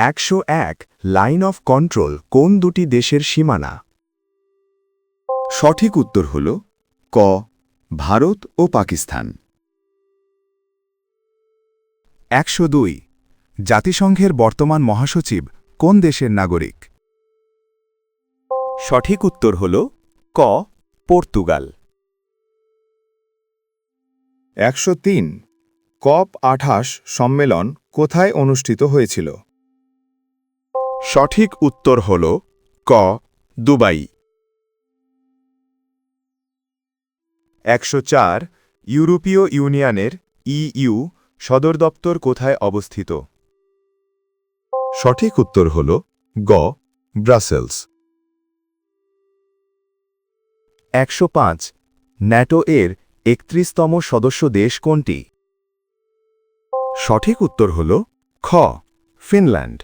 101 line of control কোন দুটি দেশের সীমানা? সঠিক উত্তর হল ক ভারত ও পাকিস্তান। 102 জাতিসংঘের বর্তমান মহাসচিব কোন দেশের নাগরিক? সঠিক উত্তর হল ক পর্তুগাল। 103 COP28 সম্মেলন কোথায় অনুষ্ঠিত হয়েছিল? সঠিক উত্তর হল ক দুবাই। 104 ইউরোপীয় ইউনিয়নের ইইউ সদর দপ্তর কোথায় অবস্থিত? সঠিক উত্তর হল গ ব্রাসেলস। 105 ন্যাটো এর 31তম সদস্য দেশ কোনটি? সঠিক উত্তর হল খ ফিনল্যান্ড।